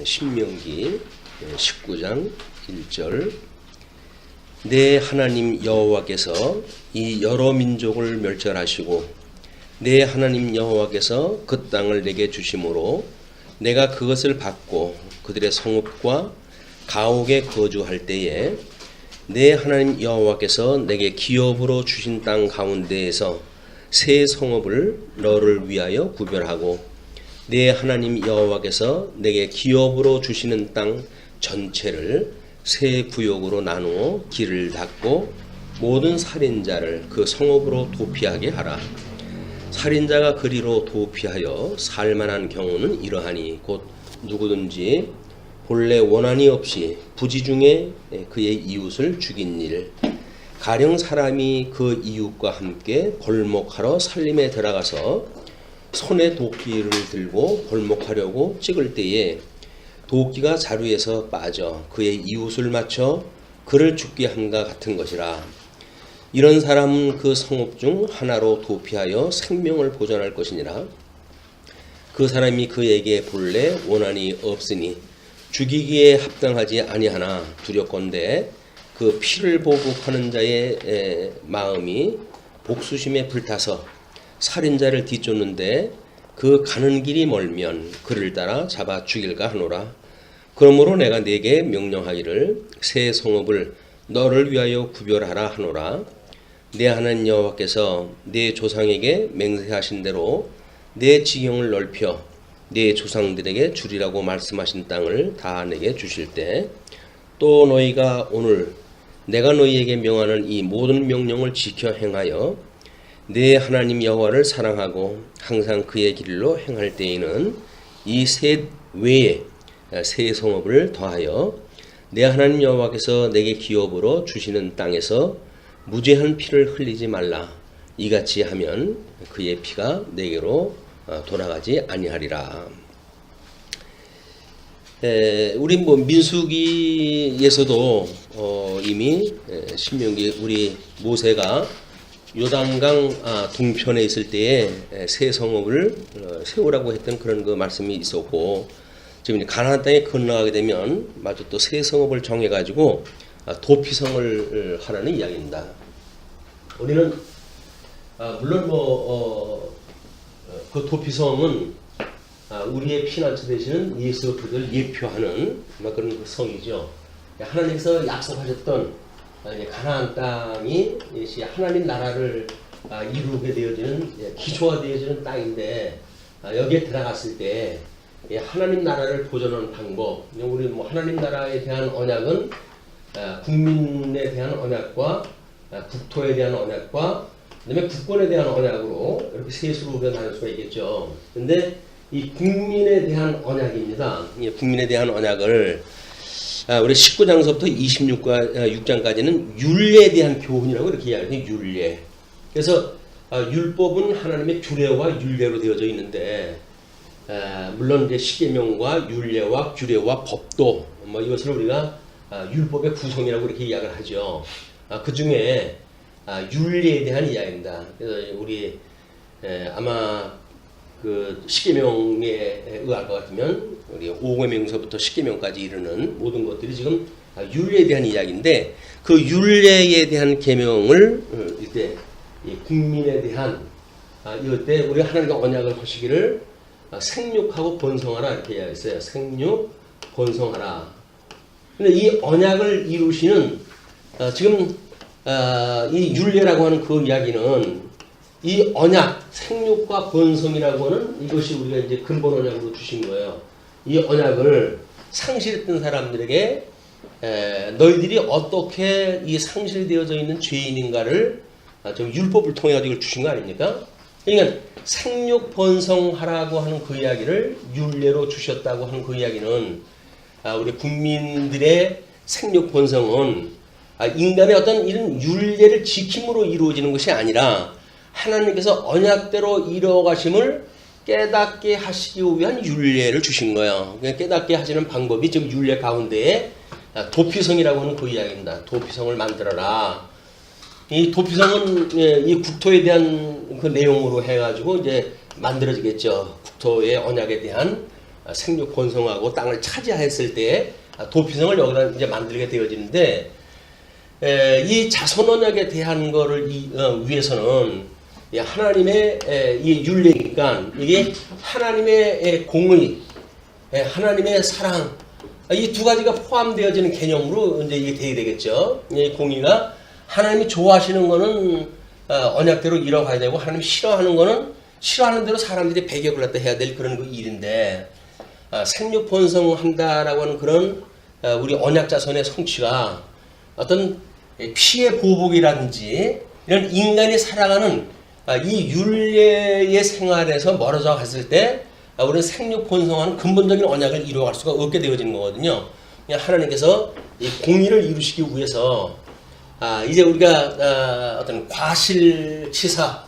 신명기 19장 1절 내 하나님 여호와께서 이 여러 민족을 멸절하시고 내 하나님 여호와께서 그 땅을 내게 주심으로 내가 그것을 받고 그들의 성읍과 가옥에 거주할 때에 내 하나님 여호와께서 내게 기업으로 주신 땅 가운데에서 새 성읍을 너를 위하여 구별하고 내 하나님 여호와께서 내게 기업으로 주시는 땅 전체를 세 구역으로 나누어 길을 닫고 모든 살인자를 그 성읍으로 도피하게 하라. 살인자가 그리로 도피하여 살만한 경우는 이러하니 곧 누구든지 본래 원한이 없이 부지 중에 그의 이웃을 죽인 일, 가령 사람이 그 이웃과 함께 벌목하러 살림에 들어가서 손에 도끼를 들고 벌목하려고 찍을 때에 도끼가 자루에서 빠져 그의 이웃을 맞춰 그를 죽게 함과 같은 것이라. 이런 사람은 그 성읍 중 하나로 도피하여 생명을 보존할 것이니라. 그 사람이 그에게 본래 원한이 없으니 죽이기에 합당하지 아니하나 두렵건대 그 피를 보복하는 자의 마음이 복수심에 불타서 살인자를 뒤쫓는데 그 가는 길이 멀면 그를 따라 잡아 죽일까 하노라. 그러므로 내가 네게 명령하기를 새 성읍을 너를 위하여 구별하라 하노라. 내 하나님 여호와께서 내 조상에게 맹세하신 대로 내 지경을 넓혀 내 조상들에게 주리라고 말씀하신 땅을 다 내게 주실 때 또 너희가 오늘 내가 너희에게 명하는 이 모든 명령을 지켜 행하여 내 하나님 여호와를 사랑하고 항상 그의 길로 행할 때에는 이 셋 외에 새 성읍을 더하여 내 하나님 여호와께서 내게 기업으로 주시는 땅에서 무죄한 피를 흘리지 말라. 이같이 하면 그의 피가 내게로 돌아가지 아니하리라. 우리 민수기에서도 이미 신명기 우리 모세가 요단강 동편에 있을 때에 새 성읍을 세우라고 했던 그런 그 말씀이 있었고, 지금 가나안 땅에 건너가게 되면 마저 또 새 성읍을 정해가지고 도피성을 하라는 이야기입니다. 우리는 물론 그 도피성은 우리의 피난처 되시는 예수 그리스도를 예표하는 그런 그 성이죠. 하나님께서 약속하셨던 가나안 땅이 하나님 나라를 이루게 되어지는 기초가 되어지는 땅인데, 여기에 들어갔을 때 하나님 나라를 보존하는 방법, 우리 하나님 나라에 대한 언약은 국민에 대한 언약과 국토에 대한 언약과 그다음에 국권에 대한 언약으로 이렇게 세 수로 우리가 나눌 수가 있겠죠. 근데 이 국민에 대한 언약입니다. 국민에 대한 언약을 우리 19장서부터 26장까지는 율례에 대한 교훈이라고 이렇게 이야기해요. 율례. 그래서 율법은 하나님의 규례와 율례로 되어져 있는데, 물론 이제 십계명과 율례와 규례와 법도 이것을 우리가 율법의 구성이라고 이렇게 이야기를 하죠. 그 중에 율례에 대한 이야기입니다. 그래서 우리 아마 그 십계명에 의할 것 같으면 우리 5계명서부터 십계명까지 이르는 모든 것들이 지금 율례에 대한 이야기인데, 그 율례에 대한 계명을 이때 국민에 대한 이때 우리 하나님과 언약을 하시기를 생육하고 번성하라 이렇게 이야기했어요. 생육 번성하라. 근데 이 언약을 이루시는 지금 이 율례라고 하는 그 이야기는 이 언약, 생육과 번성이라고 하는 이것이 우리가 이제 근본 언약으로 주신 거예요. 이 언약을 상실했던 사람들에게 너희들이 어떻게 이 상실되어져 있는 죄인인가를 좀 율법을 통해 가지고 주신 거 아닙니까? 그러니까 생육 번성하라고 하는 그 이야기를 율례로 주셨다고 하는 그 이야기는 우리 국민들의 생육 번성은 인간의 어떤 이런 율례를 지킴으로 이루어지는 것이 아니라 하나님께서 언약대로 이루어가심을 깨닫게 하시기 위한 율례를 주신 거예요. 깨닫게 하시는 방법이 지금 율례 가운데에 도피성이라고 하는 그 이야기입니다. 도피성을 만들어라. 이 도피성은 이 국토에 대한 그 내용으로 해가지고 이제 만들어지겠죠. 국토의 언약에 대한 생육 번성하고 땅을 차지했을 때 도피성을 여기다 이제 만들게 되어지는데 이 자손 언약에 대한 거를 위해서는 하나님의 이 윤례니까 이게 하나님의 공의, 하나님의 사랑 이 두 가지가 포함되어지는 개념으로 이제 이게 돼야 되겠죠. 이 공의가 하나님이 좋아하시는 거는 언약대로 이뤄가야 되고 하나님이 싫어하는 거는 싫어하는 대로 사람들이 배격을 갖다 해야 될 그런 그 일인데 생육 번성한다라고 하는 그런 우리 언약 자손의 성취가 어떤 피해 보복이라든지 이런 인간이 살아가는 이 율례의 생활에서 멀어져 갔을 때 우리는 생육 번성하는 근본적인 언약을 이루어갈 수가 없게 되어지는 거거든요. 하나님께서 이 공의를 이루시기 위해서 이제 우리가 어떤 과실치사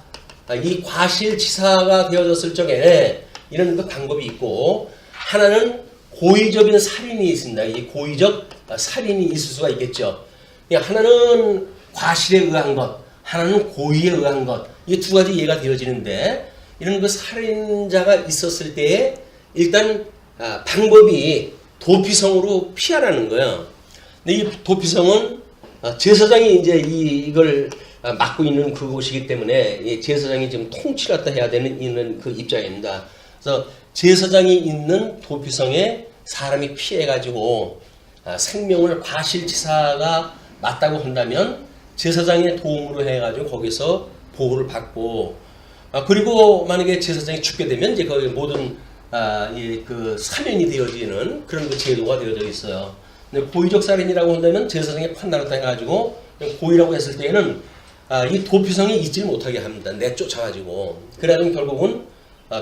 이 과실치사가 되어졌을 적에 이런 그 방법이 있고 하나는 고의적인 살인이 있습니다. 이 고의적 살인이 있을 수가 있겠죠. 하나는 과실에 의한 것, 하나는 고의에 의한 것, 이 두 가지 이해가 되어지는데 이런 그 살인자가 있었을 때에 일단 방법이 도피성으로 피하라는 거예요. 근데 이 도피성은 제사장이 이제 이걸 맡고 있는 그곳이기 때문에 제사장이 지금 통치를 갖다 해야 되는 그 입장입니다. 그래서 제사장이 있는 도피성에 사람이 피해가지고 생명을 과실치사가 맞다고 한다면 제사장의 도움으로 해가지고 거기서 보호를 받고 그리고 만약에 제사장이 죽게 되면 이제 거기 모든 그 사면이 되어지는 그런 그 제도가 되어져 있어요. 근데 고의적 살인이라고 한다면 제사장의 판단을 해가지고 고의라고 했을 때에는 이 도피성이 있지 못하게 합니다. 내쫓아가지고 그래가지고 결국은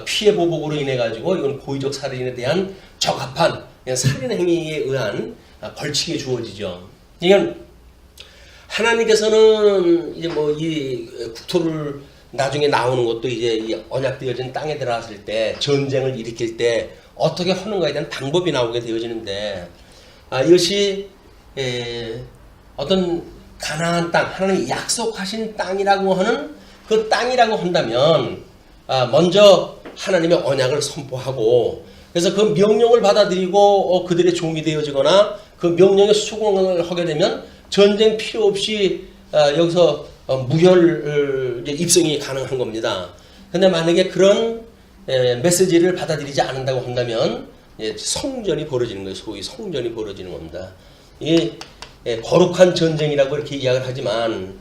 피해 보복으로 인해 가지고 이건 고의적 살인에 대한 적합한 살인 행위에 의한 벌칙이 주어지죠. 그러니까 하나님께서는 이제 뭐 이 국토를 나중에 나오는 것도 이제 이 언약되어진 땅에 들어갔을 때 전쟁을 일으킬 때 어떻게 하는가에 대한 방법이 나오게 되어지는데 이것이 어떤 가나안 땅 하나님이 약속하신 땅이라고 하는 그 땅이라고 한다면 먼저 하나님의 언약을 선포하고 그래서 그 명령을 받아들이고 그들의 종이 되어지거나 그 명령에 수긍을 하게 되면 전쟁 필요 없이 여기서 무혈 입성이 가능한 겁니다. 근데 만약에 그런 메시지를 받아들이지 않는다고 한다면 성전이 벌어지는 거예요. 소위 성전이 벌어지는 겁니다. 이 거룩한 전쟁이라고 이렇게 이야기를 하지만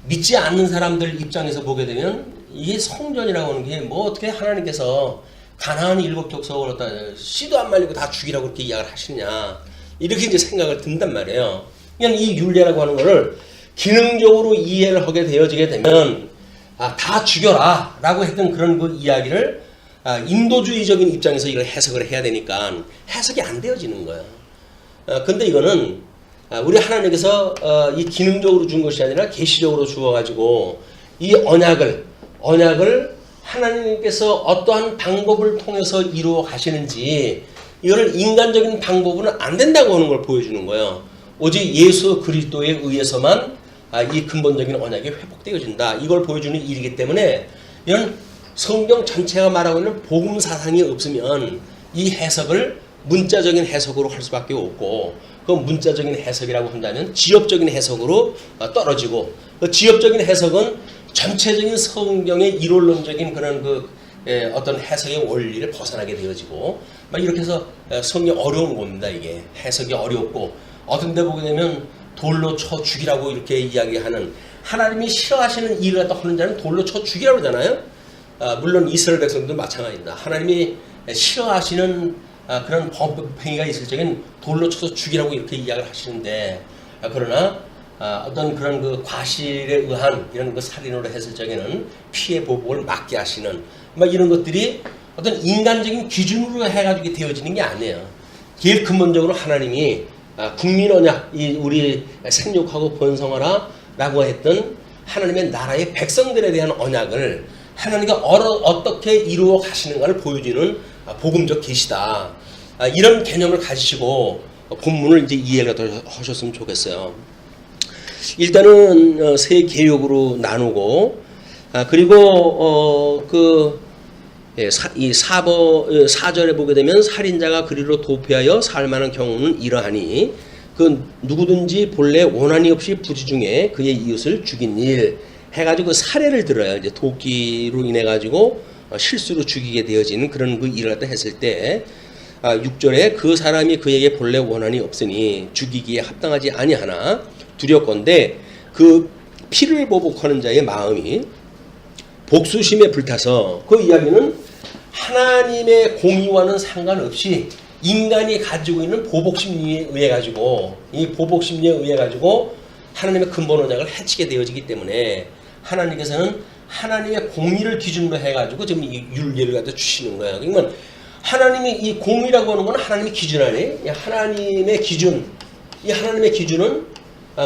믿지 않는 사람들 입장에서 보게 되면 이게 성전이라고 하는 게 뭐 어떻게 하나님께서 가나안 7족속을 갖다 씨도 안 말리고 다 죽이라고 그렇게 이야기를 하시냐 이렇게 이제 생각을 든단 말이에요. 그냥 이 율례라고 하는 거를 기능적으로 이해를 하게 되어지게 되면 다 죽여라 라고 했던 그런 그 이야기를 인도주의적인 입장에서 이걸 해석을 해야 되니까 해석이 안 되어지는 거예요. 근데 이거는 우리 하나님께서 이 기능적으로 준 것이 아니라 계시적으로 주어가지고 이 언약을 하나님께서 어떠한 방법을 통해서 이루어 가시는지 이거를 인간적인 방법으로는 안 된다고 하는 걸 보여주는 거예요. 오직 예수 그리스도에 의해서만 이 근본적인 언약이 회복되어진다. 이걸 보여주는 일이기 때문에 이런 성경 전체가 말하고 있는 복음 사상이 없으면 이 해석을 문자적인 해석으로 할 수밖에 없고 그 문자적인 해석이라고 한다면 지엽적인 해석으로 떨어지고 그 지엽적인 해석은 전체적인 성경의 이론론적인 그런 그 어떤 해석의 원리를 벗어나게 되어지고 막 이렇게 해서 성경이 어려운 겁니다. 이게 해석이 어렵고 어떤 데 보게 되면 돌로 쳐 죽이라고 이렇게 이야기하는 하나님이 싫어하시는 일을 갖다 하는 자는 돌로 쳐 죽이라고 그러잖아요. 물론 이스라엘 백성도 마찬가지입니다. 하나님이 싫어하시는 그런 범행위가 있을 적엔 돌로 쳐서 죽이라고 이렇게 이야기를 하시는데 그러나 어떤 그런 그 과실에 의한 이런 그 살인으로 했을 적에는 피해 보복을 막게 하시는 막 이런 것들이 어떤 인간적인 기준으로 해가지고 되어지는 게 아니에요. 제일 근본적으로 하나님이 국민 언약, 우리 생육하고 번성하라 라고 했던 하나님의 나라의 백성들에 대한 언약을 하나님이 어떻게 이루어 가시는가를 보여주는 복음적 계시다. 이런 개념을 가지시고 본문을 이제 이해를 하셨으면 좋겠어요. 일단은 세 개역으로 나누고 그리고 이 4절에 보게 되면 살인자가 그리로 도피하여 살만한 경우는 이러하니 그 누구든지 본래 원한이 없이 부지 중에 그의 이웃을 죽인 일 해가지고 그 사례를 들어요. 이제 도끼로 인해 가지고 실수로 죽이게 되어지는 그런 그 일을 갖다 했을 때 6절에 그 사람이 그에게 본래 원한이 없으니 죽이기에 합당하지 아니하나 두렵건대 그 피를 보복하는 자의 마음이 복수심에 불타서 그 이야기는 하나님의 공의와는 상관없이 인간이 가지고 있는 보복심리에 의해 가지고 이 보복심리에 의해 가지고 하나님의 근본 언약을 해치게 되어지기 때문에 하나님께서는 하나님의 공의를 기준으로 해가지고 지금 이 율례를 갖다 주시는 거예요. 그러면 하나님이 이 공의라고 하는 건 하나님의 기준 안에 하나님의 기준, 이 하나님의 기준은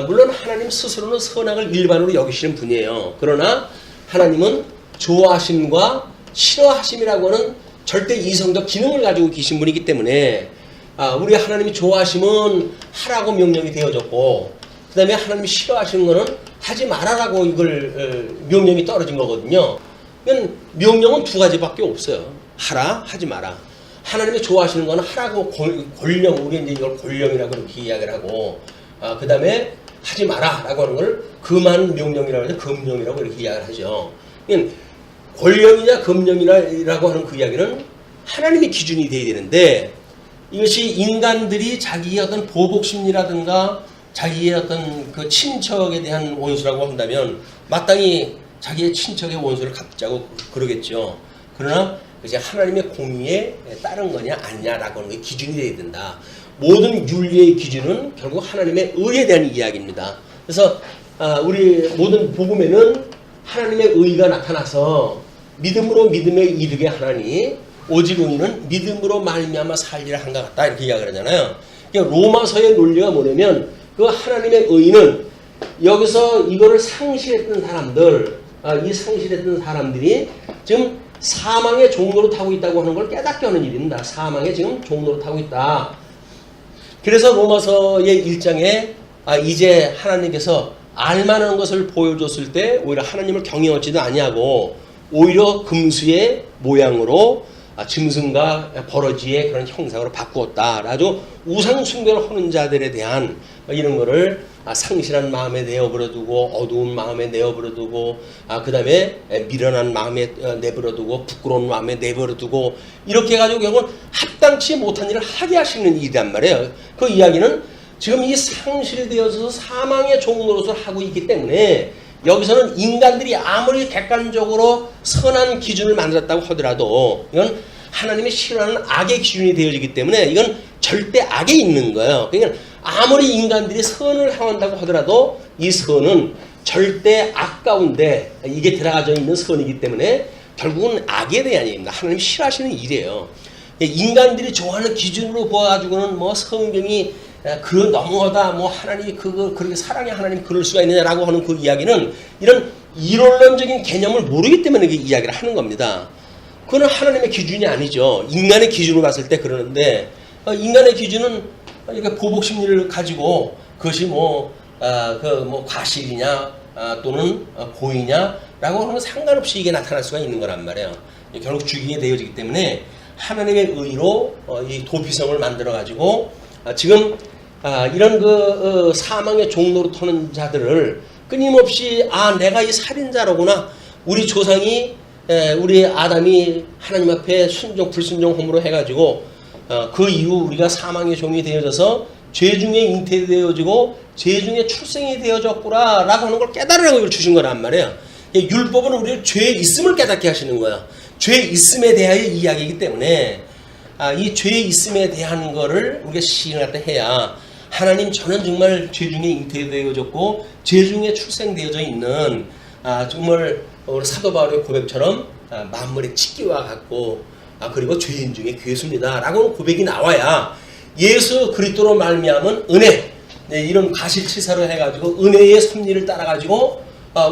물론 하나님 스스로는 선악을 일반으로 여기시는 분이에요. 그러나 하나님은 좋아하심과 싫어하심이라고 하는 절대 이성적 기능을 가지고 계신 분이기 때문에 우리 하나님이 좋아하심은 하라고 명령이 되어졌고 그 다음에 하나님이 싫어하시는 거는 하지 말아라고 이걸 명령이 떨어진 거거든요. 그러니까 명령은 두 가지밖에 없어요. 하라, 하지 마라. 하나님이 좋아하시는 거는 하라고 권령, 우리 이제 이걸 권령이라고 이렇게 이야기를 하고 그 다음에 하지 마라라고 하는 걸 금한 명령이라고 해서 금령이라고 이렇게 이야기를 하죠. 그러니까 권령이냐 금령이라고 하는 그 이야기는 하나님의 기준이 돼야 되는데 이것이 인간들이 자기의 어떤 보복심리라든가 자기의 어떤 그 친척에 대한 원수라고 한다면 마땅히 자기의 친척의 원수를 갚자고 그러겠죠. 그러나 이제 하나님의 공의에 따른 거냐 아니냐라고 하는 게 기준이 돼야 된다. 모든 윤리의 기준은 결국 하나님의 의에 대한 이야기입니다. 그래서 우리 모든 복음에는 하나님의 의가 나타나서 믿음으로 믿음에 이르게 하나니 오직 의인은 믿음으로 말미암아 살리라 한것 같다 이렇게 이야기를 하잖아요. 그러니까 로마서의 논리가 뭐냐면 그 하나님의 의인은 여기서 이거를 상실했던 사람들, 이 상실했던 사람들이 지금 사망의 종로로 타고 있다고 하는 걸 깨닫게 하는 일입니다. 사망의 지금 종로로 타고 있다. 그래서 로마서의 1장에 이제 하나님께서 알만한 것을 보여줬을 때 오히려 하나님을 경외하지도 아니하고 오히려 금수의 모양으로 짐승과 버러지의 그런 형상으로 바꾸었다. 아주 우상 숭배를 하는 자들에 대한 이런 거를 상실한 마음에 내어버려두고 어두운 마음에 내어버려두고 그 다음에 미련한 마음에 내버려두고 부끄러운 마음에 내버려두고 이렇게 해가지고 결국은 합당치 못한 일을 하게 하시는 일이란 말이에요. 그 이야기는 지금 이 상실되어서 사망의 종로릇을 하고 있기 때문에 여기서는 인간들이 아무리 객관적으로 선한 기준을 만들었다고 하더라도 이건 하나님이 싫어하는 악의 기준이 되어지기 때문에 이건 절대 악에 있는 거예요. 그러니까 아무리 인간들이 선을 행한다고 하더라도 이 선은 절대 악 가운데 이게 들어가져 있는 선이기 때문에 결국은 악에 대한 얘기입니다. 하나님이 싫어하시는 일이에요. 인간들이 좋아하는 기준으로 보아가지고는 뭐 성경이 그 너무하다 뭐 하나님이 그거 그렇게 사랑의 하나님 그럴 수가 있느냐라고 하는 그 이야기는 이런 이론론적인 개념을 모르기 때문에 그 이야기를 하는 겁니다. 그거는 하나님의 기준이 아니죠. 인간의 기준으로 봤을 때 그러는데 인간의 기준은 이렇게 보복 심리를 가지고 그것이 뭐 과실이냐 또는 고의냐라고 하는 건 상관없이 이게 나타날 수가 있는 거란 말이에요. 결국 죽이게 되어지기 때문에 하나님의 의로 이 도피성을 만들어 가지고 지금 이런 그 사망의 종로로 터는 자들을 끊임없이 내가 이 살인자로구나. 우리 조상이 우리 아담이 하나님 앞에 불순종함으로 해가지고 그 이후 우리가 사망의 종이 되어져서 죄 중에 잉태되어지고 죄 중에 출생이 되어졌구나 라고 하는 걸 깨달으라고 이걸 주신 거란 말이에요. 율법은 우리를 죄에 있음을 깨닫게 하시는 거야. 죄에 있음에 대하여 이야기이기 때문에 이 죄에 있음에 대한 거를 우리가 시인할 때 해야 하나님 저는 정말 죄 중에 잉태되어졌고 죄 중에 출생되어져 있는 정말 우리 사도 바울의 고백처럼 만물의 찢기와 같고 그리고 죄인 중에 괴수입니다 라고 고백이 나와야 예수 그리스도로 말미암은 은혜 이런 가실치사로 해가지고 은혜의 섭리를 따라가지고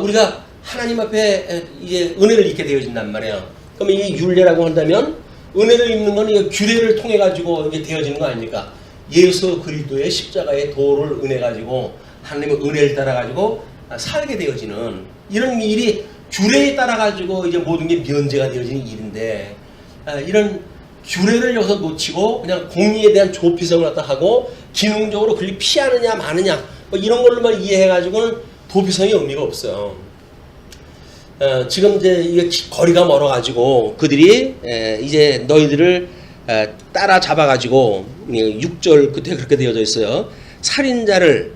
우리가 하나님 앞에 이게 은혜를 입게 되어진단 말이에요. 그럼 이 율례라고 한다면 은혜를 입는 건 규례를 통해 가지고 이게 되어지는 거 아닙니까? 예수 그리스도의 십자가의 도를 은혜 가지고 하나님의 은혜를 따라 가지고 살게 되어지는 이런 일이 규례에 따라 가지고 이제 모든 게 면제가 되어지는 일인데 이런 규례를 여기서 놓치고 그냥 공의에 대한 조피성을 갖다 하고 기능적으로 그걸 피하느냐 마느냐 뭐 이런 걸로만 이해해가지고는 도피성이 의미가 없어요. 지금 이제 이게 거리가 멀어가지고 그들이 이제 너희들을 따라잡아가지고 6절 끝에 그렇게 되어져 있어요. 살인자를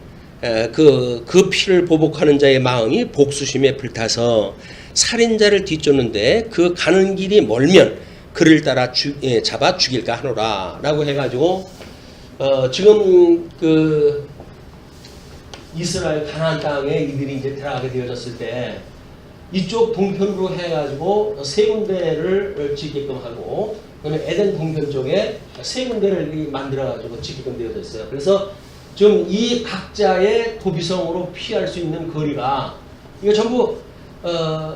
그 피를 보복하는 자의 마음이 복수심에 불타서 살인자를 뒤쫓는데 그 가는 길이 멀면 그를 따라 잡아 죽일까 하노라 라고 해가지고 지금 그 이스라엘 가나안 땅에 이들이 이제 들어가게 되어졌을 때 이쪽 동편으로 해가지고 세 군데를 짓게끔 하고 그다음에 에덴 동편 쪽에 세 군데를 만들어가지고 짓게끔 되어졌어요. 그래서 지금 이 각자의 도피성으로 피할 수 있는 거리가 이거 전부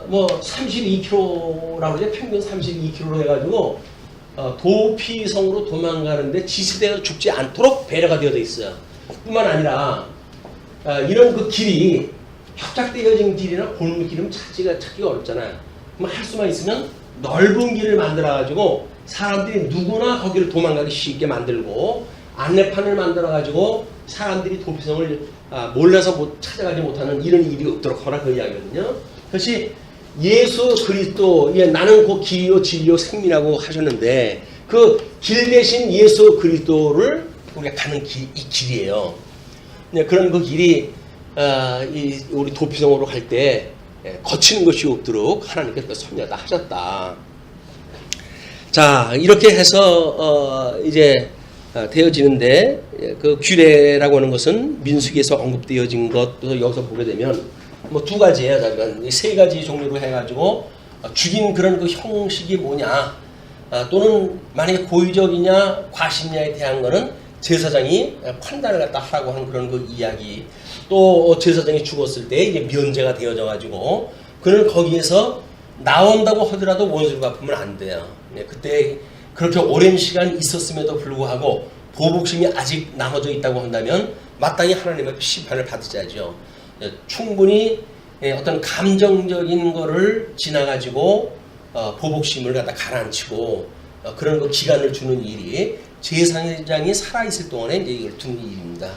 뭐 32km라고 그러죠. 평균 32km로 해가지고 도피성으로 도망가는데 지시되어 죽지 않도록 배려가 되어져 있어요. 뿐만 아니라 이런 그 길이 협착되어진 길이나 골목길이면 찾기가 어렵잖아요. 그럼 할 수만 있으면 넓은 길을 만들어가지고 사람들이 누구나 거기를 도망가기 쉽게 만들고 안내판을 만들어가지고 사람들이 도피성을 몰라서 찾아가지 못하는 이런 일이 없도록 하라 그 이야기거든요. 그것이 예수 그리스도 나는 그 길이요 진리요 생명이라고 하셨는데 그 길 대신 예수 그리스도를 우리가 가는 이 길이에요. 그런 그 길이 우리 도피성으로 갈 때 거치는 것이 없도록 하나님께서 섭리하다 하셨다. 자 이렇게 해서 이제 되어지는데 그 규례라고 하는 것은 민수기에서 언급되어진 것도 여기서 보게 되면 뭐 두 가지예요. 잠깐 세 가지 종류로 해가지고 죽인 그런 그 형식이 뭐냐 또는 만약에 고의적이냐 과실냐에 대한 거는 제사장이 판단을 갖다 하라고 하는 그런 그 이야기. 또 제사장이 죽었을 때 이게 면제가 되어져 가지고 그는 거기에서 나온다고 하더라도 원수를 갚으면 안 돼요. 그때 그렇게 오랜 시간 있었음에도 불구하고 보복심이 아직 남아져 있다고 한다면 마땅히 하나님의 심판을 받으자죠. 충분히 어떤 감정적인 거를 지나가지고 보복심을 갖다 가라앉히고 그런 그 기간을 주는 일이 제사장이 살아있을 동안에 이제 이걸 두는 일입니다.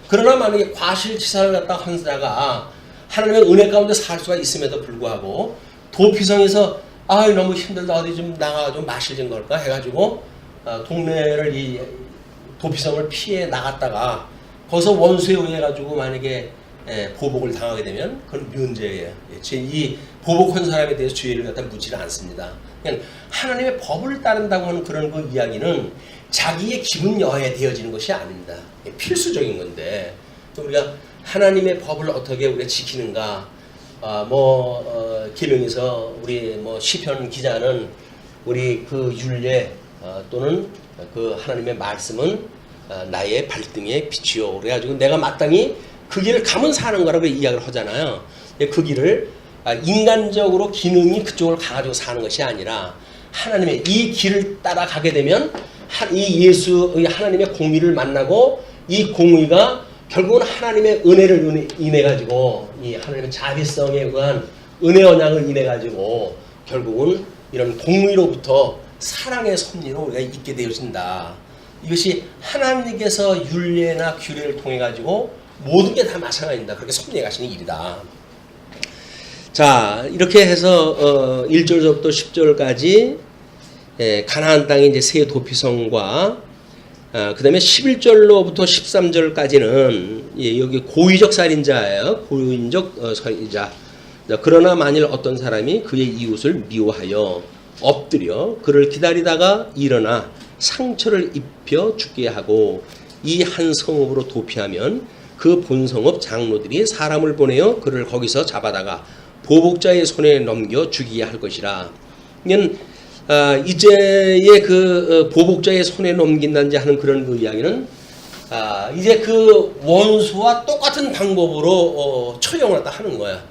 그러나 만약에 과실치사를 갖다 한 자가 하나님의 은혜 가운데 살 수가 있음에도 불구하고 도피성에서 너무 힘들다 어디 좀 나가 좀 마실 좀 걸까 해가지고 동네를 이 도피성을 피해 나갔다가 거기서 원수에 의해 가지고 만약에 보복을 당하게 되면 그건 면제예요. 이 보복한 사람에 대해서 죄를 갖다 묻지는 않습니다. 그냥 하나님의 법을 따른다고 하는 그런 그 이야기는 자기의 기분 여하에 되어지는 것이 아닙니다. 필수적인 건데 또 우리가 하나님의 법을 어떻게 우리가 지키는가 계명에서 우리 시편 기자는 우리 그 율례 또는 그 하나님의 말씀은 나의 발등에 빛이요 그래가지고 내가 마땅히 그 길을 가면 사는 거라고 이야기를 하잖아요. 그 길을 인간적으로 기능이 그쪽을 가가지고 사는 것이 아니라 하나님의 이 길을 따라가게 되면 이 하나님의 공의를 만나고 이 공의가 결국은 하나님의 은혜를 인해 가지고 이 하나님의 자비성에 의한 은혜 언약을 인해 가지고 결국은 이런 공의로부터 사랑의 섭리로 우리가 있게 되어진다. 이것이 하나님께서 율례나 규례를 통해 가지고 모든 게 다 마찬가지입니다. 그렇게 섭리해 가시는 일이다. 자 이렇게 해서 1절부터 10절까지 가나안 땅의 이제 세 도피성과 그 다음에 11절로부터 13절까지는 여기 고의적 살인자예요. 고의적 살인자. 그러나 만일 어떤 사람이 그의 이웃을 미워하여 엎드려 그를 기다리다가 일어나 상처를 입혀 죽게 하고 이 한 성읍으로 도피하면 그 본성읍 장로들이 사람을 보내어 그를 거기서 잡아다가 보복자의 손에 넘겨 죽이게 할 것이라. 이제의 그 보복자의 손에 넘긴다든지 하는 그런 그 이야기는 이제 그 원수와 똑같은 방법으로 처형을 갖다 하는 거야.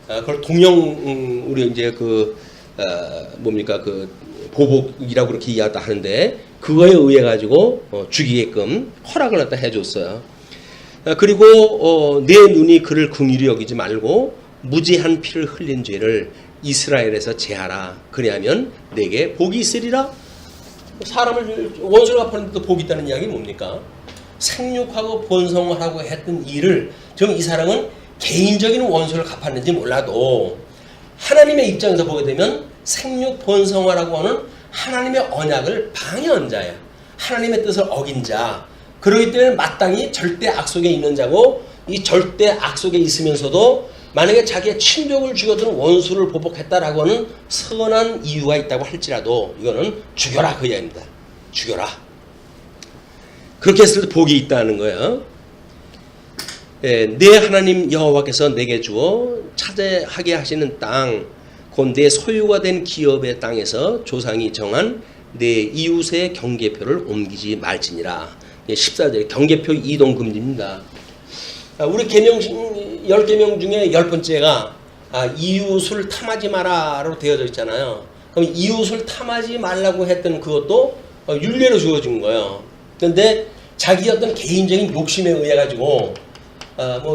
그걸 동형 우리 이제 그 그 보복이라고 그렇게 이야기했다 하는데 그거에 의해 가지고 죽이게끔 허락을 갖다 해줬어요. 그리고 내 눈이 그를 긍휼히 여기지 말고 무지한 피를 흘린 죄를 이스라엘에서 제하라. 그리하면 내게 복이 있으리라. 사람을 원수를 갚았는데도 복이 있다는 이야기 뭡니까? 생육하고 번성을 하고 했던 일을 지금 이 사람은 개인적인 원수를 갚았는지 몰라도 하나님의 입장에서 보게 되면 생육 번성하라고 하는 하나님의 언약을 방해한 자야. 하나님의 뜻을 어긴 자. 그렇기 때문에 마땅히 절대 악 속에 있는 자고, 이 절대 악 속에 있으면서도 만약에 자기의 친족을 죽였던 원수를 보복했다라고 하는 선한 이유가 있다고 할지라도 이거는 죽여라 그 이야기입니다. 죽여라. 그렇게 했을 때 복이 있다는 거예요. 내 하나님 여호와께서 내게 주어 차지하게 하시는 땅, 곧 내 소유가 된 기업의 땅에서 조상이 정한 내 이웃의 경계표를 옮기지 말지니라. 14절 경계표 이동 금지입니다. 우리 계명 10계명 중에 10번째가 이웃을 탐하지 마라로 되어져 있잖아요. 그럼 이웃을 탐하지 말라고 했던 그것도 율례로 주어진 거예요. 그런데 자기 어떤 개인적인 욕심에 의해 가지고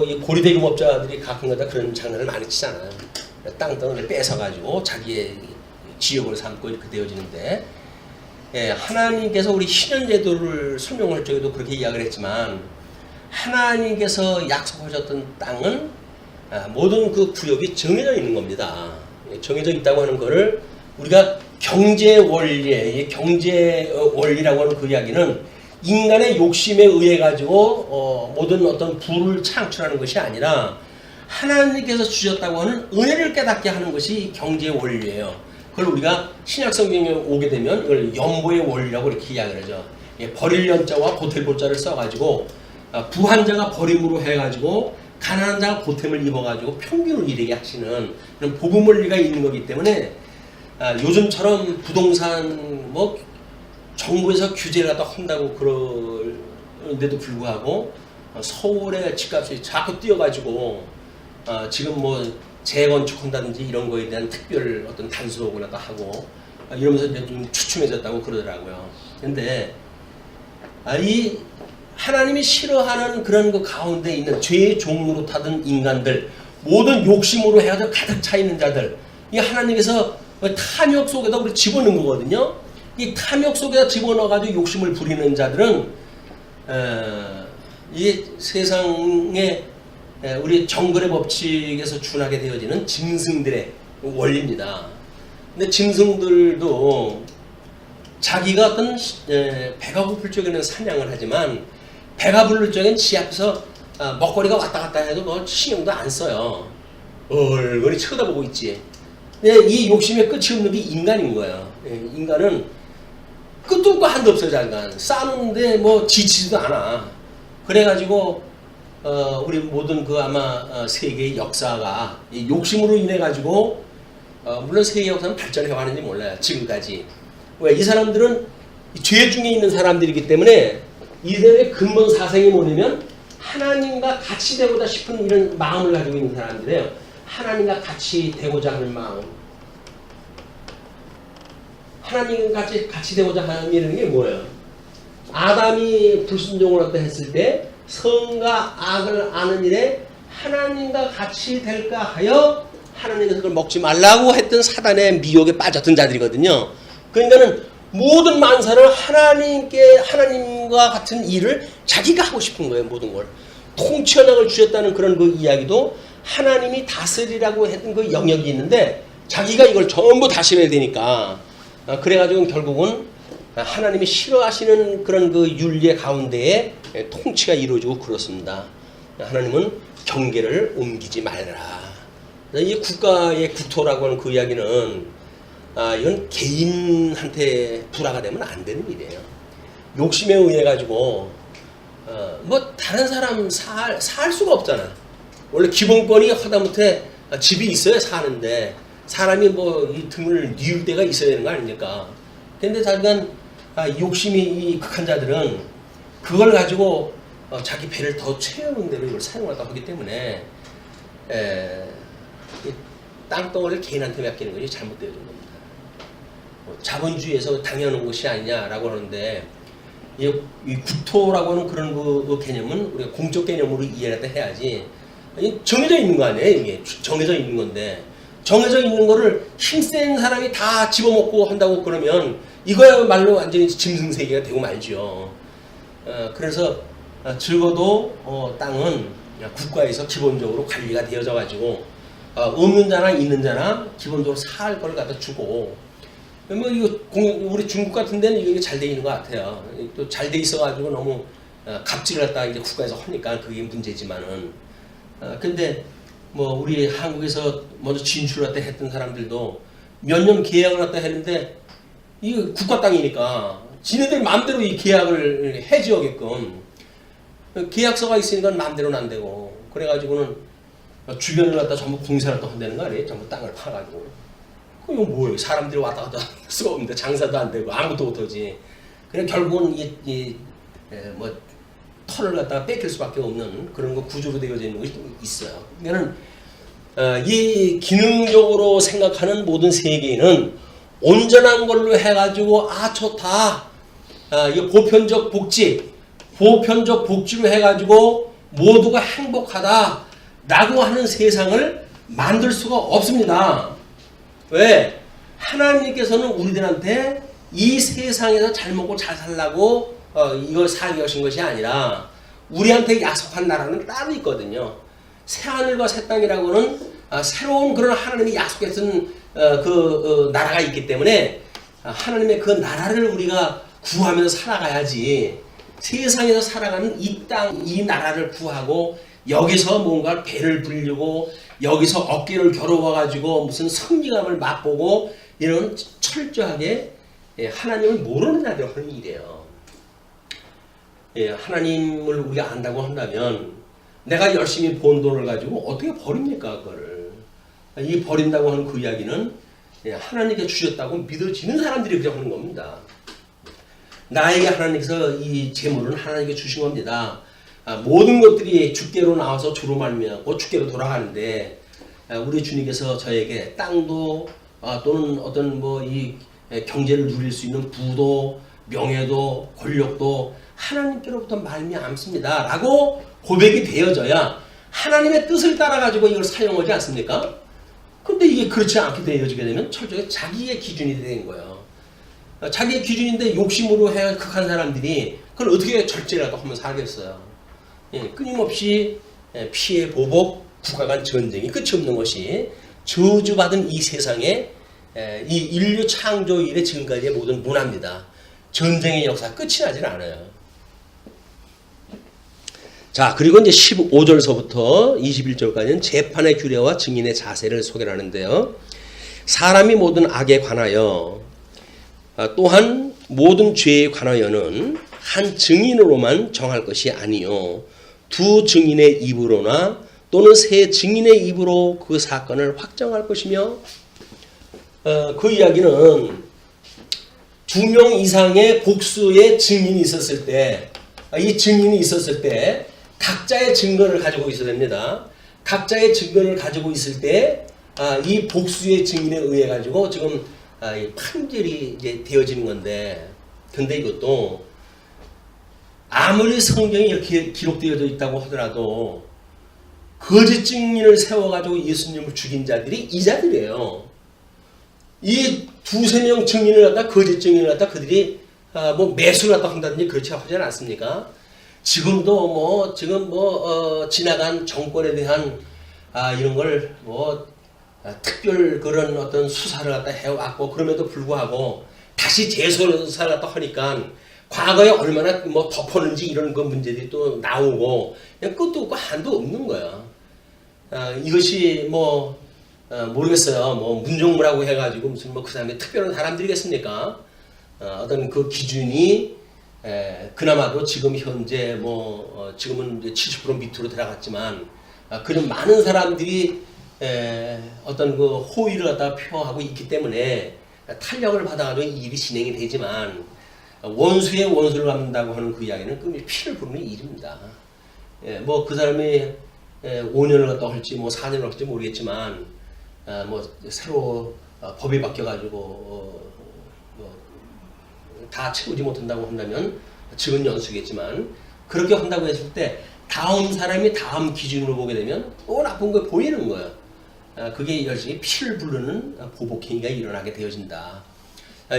이 고리대금업자들이 가끔가다 그런 장난을 많이 치잖아요. 땅덩어리를 뺏어가지고 자기의 지역으로 삼고 이렇게 되어지는데, 하나님께서 우리 신현제도를 설명할 적에도 그렇게 이야기를 했지만, 하나님께서 약속하셨던 땅은 모든 그 구역이 정해져 있는 겁니다. 정해져 있다고 하는 것을 우리가 경제 원리라고 하는 그 이야기는 인간의 욕심에 의해 가지고 모든 어떤 부를 창출하는 것이 아니라 하나님께서 주셨다고 하는 은혜를 깨닫게 하는 것이 경제의 원리예요. 그걸 우리가 신약 성경에 오게 되면 이걸 연보의 원리라고 이렇게 이야기를 하죠. 버릴 연자와 보탤 보자를 써가지고 부한 자가 버림으로 해가지고 가난한 자가 보탬을 입어가지고 평균을 이르게 하시는 그런 복음 원리가 있는 거기 때문에 요즘처럼 부동산 정부에서 규제를 갖다 한다고 그러는데도 불구하고 서울의 집값이 자꾸 뛰어가지고 지금 재건축한다든지 이런 거에 대한 특별 어떤 단속을 갖다 하고 이러면서 이제 좀 추춤해졌다고 그러더라고요. 근데 이 하나님이 싫어하는 그런 그 가운데 있는 죄의 종으로 타던 인간들, 모든 욕심으로 해가지고 가득 차 있는 자들, 이 하나님께서 탐욕 속에다 우리 집어넣은 거거든요. 이 탐욕 속에다 집어넣어가지고 욕심을 부리는 자들은 이 세상에 우리 정글의 법칙에서 준하게 되어지는 짐승들의 원리입니다. 근데 짐승들도 자기가 어떤 배가 고플 적에는 사냥을 하지만 배가 부를 적엔 지 앞에서 먹거리가 왔다 갔다 해도 신경도 안 써요. 얼굴이 쳐다보고 있지. 근데 이 욕심의 끝이 없는 게 인간인 거예요. 인간은 끝도 없고 한도 없어요. 잠깐 싸는데 지치지도 않아. 그래가지고 우리 모든 그 아마 세계의 역사가 이 욕심으로 인해 가지고 물론 세계 역사는 발전해 왔는지 몰라요. 지금까지. 왜? 이 사람들은 죄 중에 있는 사람들이기 때문에 이들의 근본 사생이 뭐냐면 하나님과 같이 되고자 싶은 이런 마음을 가지고 있는 사람들이에요. 하나님과 같이 되고자 하는 마음. 하나님과 같이 되고자 하는 이런 게 뭐예요? 아담이 불순종을 어떠 했을 때 선과 악을 아는 일에 하나님과 같이 될까 하여 하나님께서 그걸 먹지 말라고 했던 사단의 미혹에 빠졌던 자들이거든요. 그러니까는 모든 만사를 하나님과 같은 일을 자기가 하고 싶은 거예요. 모든 걸 통치언약을 주셨다는 그런 그 이야기도 하나님이 다스리라고 했던 그 영역이 있는데 자기가 이걸 전부 다스려야 되니까 그래가지고 결국은 하나님이 싫어하시는 그런 그 윤리 가운데에 통치가 이루어지고 그렇습니다. 하나님은 경계를 옮기지 말라. 이 국가의 국토라고 하는 그 이야기는 이건 개인한테 불화가 되면 안 되는 일이에요. 욕심에 의해 가지고 다른 사람 살 수가 없잖아. 원래 기본권이 하다못해 집이 있어야 사는데 사람이 이 등을 뉘울 때가 있어야 되는 거 아닙니까? 근데 자기가 욕심이 극한 자들은 그걸 가지고 자기 배를 더 채우는 대로 이걸 사용하다 하기 때문에 땅덩어리를 개인한테 맡기는 것이 잘못되어진 겁니다. 자본주의에서 당연한 것이 아니냐라고 하는데 이 국토라고 하는 그런 그 개념은 우리가 공적 개념으로 이해를 해야지. 정해져 있는 거 아니에요? 이게 정해져 있는 건데 정해져 있는 거를 힘센 사람이 다 집어먹고 한다고 그러면 이거야말로 완전히 짐승세계가 되고 말죠. 그래서 적어도 땅은 국가에서 기본적으로 관리가 되어져 가지고 없는 자나 있는 자나 기본적으로 살 걸 갖다 주고, 뭐 이거 우리 중국 같은 데는 이게 잘 돼 있는 것 같아요. 또 잘 돼 있어 가지고 너무 갑질을 갖다 이제 국가에서 하니까 그게 문제지만은, 근데 뭐 우리 한국에서 먼저 진출을 갖다 했던 사람들도 몇 년 계약을 갖다 했는데 이거 국가 땅이니까 지네들 마음대로 이 계약을 해지하게끔 계약서가 있으니까 마음대로는 안 되고, 그래가지고는 주변을 갖다 전부 공사를 또 한다는 거 아니에요? 전부 땅을 파가지고. 그거 뭐예요? 사람들이 왔다 갔다 할 수가 없는데 장사도 안 되고 아무것도 못하지. 그래 결국은 뭐 털을 갖다가 뺏길 수밖에 없는 그런 거 구조로 되어져 있는 것이 있어요. 그러니까는 이 기능적으로 생각하는 모든 세계는 온전한 걸로 해가지고 좋다. 이 보편적 복지로 해가지고 모두가 행복하다라고 하는 세상을 만들 수가 없습니다. 왜? 하나님께서는 우리들한테 이 세상에서 잘 먹고 잘 살라고 이걸 살게 하신 것이 아니라 우리한테 약속한 나라는 따로 있거든요. 새하늘과 새 땅이라고는 새로운 그런 하나님이 약속했던 그 나라가 있기 때문에 하나님의 그 나라를 우리가 구하면서 살아가야지, 세상에서 살아가는 이 땅, 이 나라를 구하고 여기서 뭔가 배를 불리고 여기서 어깨를 겨루어가지고 무슨 승리감을 맛보고 이런 철저하게 하나님을 모르는 자들 하는 일이에요. 하나님을 우리가 안다고 한다면 내가 열심히 번 돈을 가지고 어떻게 버립니까? 그거를. 이 버린다고 하는 그 이야기는 하나님께 주셨다고 믿어지는 사람들이 그냥 하는 겁니다. 나에게 하나님께서 이 재물은 하나님께 주신 겁니다. 모든 것들이 주께로 나와서 주로 말미암고 주께로 돌아가는데, 우리 주님께서 저에게 땅도 또는 어떤 뭐 이 경제를 누릴 수 있는 부도 명예도 권력도 하나님께로부터 말미암습니다 라고 고백이 되어져야 하나님의 뜻을 따라 가지고 이걸 사용하지 않습니까? 근데 이게 그렇지 않게 되어지게 되면 철저히 자기의 기준이 되는 거예요. 자기의 기준인데 욕심으로 해 극한 사람들이 그걸 어떻게 절제라도 하면 살겠어요. 끊임없이 피해 보복, 국가 간 전쟁이 끝이 없는 것이 저주받은 이 세상에 이 인류 창조 이래 지금까지의 모든 문화입니다. 전쟁의 역사 끝이 나질 않아요. 자, 그리고 이제 15절서부터 21절까지는 재판의 규례와 증인의 자세를 소개를 하는데요. 사람이 모든 악에 관하여 또한 모든 죄에 관하여는 한 증인으로만 정할 것이 아니요 두 증인의 입으로나 또는 세 증인의 입으로 그 사건을 확정할 것이며, 그 이야기는 2명 이상의 복수의 증인이 있었을 때, 이 증인이 있었을 때 각자의 증거를 가지고 있어야 됩니다. 각자의 증거를 가지고 있을 때 이 복수의 증인에 의해 가지고 지금 이 판결이 이제 되어지는 건데, 근데 이것도 아무리 성경이 이렇게 기록되어져 있다고 하더라도 거짓 증인을 세워가지고 예수님을 죽인 자들이 이 자들이에요. 이 2-3명 증인을 갖다 거짓 증인을 갖다 그들이 뭐 매수를 갖다 한다든지 그렇지 하지 않습니까? 지금도 지나간 정권에 대한 이런 걸 특별 그런 어떤 수사를 갖다 해왔고, 그럼에도 불구하고 다시 재수사를 갖다 하니까 과거에 얼마나 덮었는지 이런 그 문제들이 또 나오고 그냥 끝도 없고 한도 없는 거야. 이것이 모르겠어요. 문종무라고 해가지고 무슨 그 사람이 특별한 사람들이겠습니까? 어떤 그 기준이 그나마도 지금 현재 지금은 이제 70% 밑으로 들어갔지만 그런 많은 사람들이 어떤 그 호의를 갖다 표하고 있기 때문에 탄력을 받아가지고 이 일이 진행이 되지만, 원수의 원수를 갚는다고 하는 그 이야기는 그 피를 부르는 일입니다. 그 사람이 5년을 갖다 할지 4년을 할지 모르겠지만 새로 법이 바뀌어가지고 다 채우지 못한다고 한다면 적은 연수겠지만, 그렇게 한다고 했을 때 다음 사람이 다음 기준으로 보게 되면 또 나쁜 거 보이는 거예요. 그게 열심히 피를 부르는 보복행위가 일어나게 되어진다.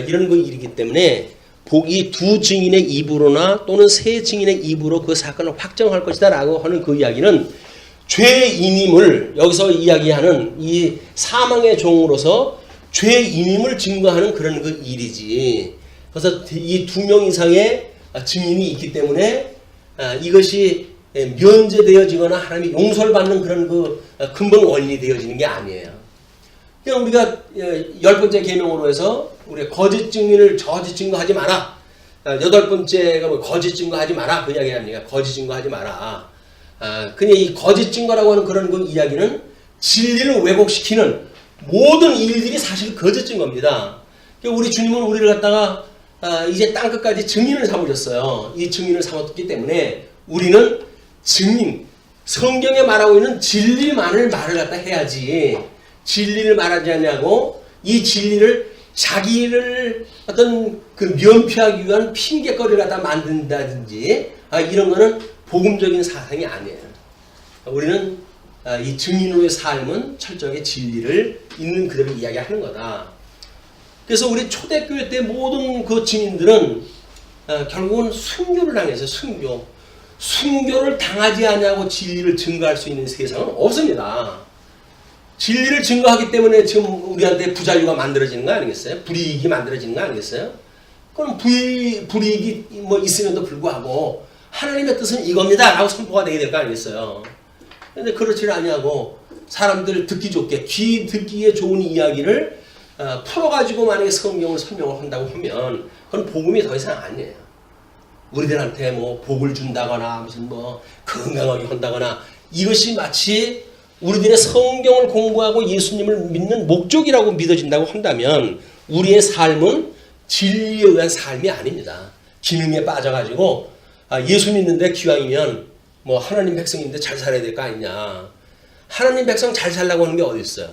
이런 그 일이기 때문에 복이 두 증인의 입으로나 또는 세 증인의 입으로 그 사건을 확정할 것이다 라고 하는 그 이야기는 죄인임을 여기서 이야기하는 이 사망의 종으로서 죄인임을 증거하는 그런 그 일이지. 그래서 이 2명 이상의 증인이 있기 때문에 이것이 면제되어지거나 하나님이 용서를 받는 그런 그 근본 원인이 되어지는 게 아니에요. 그냥 우리가 10번째 계명으로 해서 우리 거짓 증인을 저짓 증거하지 마라. 8번째가 뭐 거짓 증거하지 마라. 그 이야기 아닙니까? 거짓 증거하지 마라. 그냥 이 거짓 증거라고 하는 그런 그 이야기는 진리를 왜곡시키는 모든 일들이 사실 거짓 증거입니다. 우리 주님은 우리를 갖다가 이제 땅끝까지 증인을 삼으셨어요. 이 증인을 삼았기 때문에 우리는 증인, 성경에 말하고 있는 진리만을 말을 갖다 해야지 진리를 말하지 않냐고 이 진리를 자기를 어떤 그 면피하기 위한 핑계거리를 갖다 만든다든지 이런 거는 복음적인 사상이 아니에요. 우리는 이 증인으로의 삶은 철저하게 진리를 있는 그대로 이야기하는 거다. 그래서 우리 초대교회 때 모든 그 증인들은 결국은 순교를 당했어요. 순교를 당하지 않냐고 진리를 증거할 수 있는 세상은 없습니다. 진리를 증거하기 때문에 지금 우리한테 부자유가 만들어지는 거 아니겠어요? 불이익이 만들어지는 거 아니겠어요? 그럼 불이익이 뭐 있음에도 불구하고 하나님의 뜻은 이겁니다 라고 선포가 되게 될 거 아니겠어요? 근데 그렇지 않냐고 사람들 듣기 좋게 귀 듣기에 좋은 이야기를 풀어가지고 만약에 성경을 설명을 한다고 하면 그건 복음이 더 이상 아니에요. 우리들한테 뭐 복을 준다거나 무슨 뭐 건강하게 한다거나 이것이 마치 우리들의 성경을 공부하고 예수님을 믿는 목적이라고 믿어진다고 한다면 우리의 삶은 진리에 의한 삶이 아닙니다. 기능에 빠져가지고 예수 믿는데 기왕이면 뭐 하나님 백성인데 잘 살아야 될 거 아니냐. 하나님 백성 잘 살라고 하는 게 어디 있어요.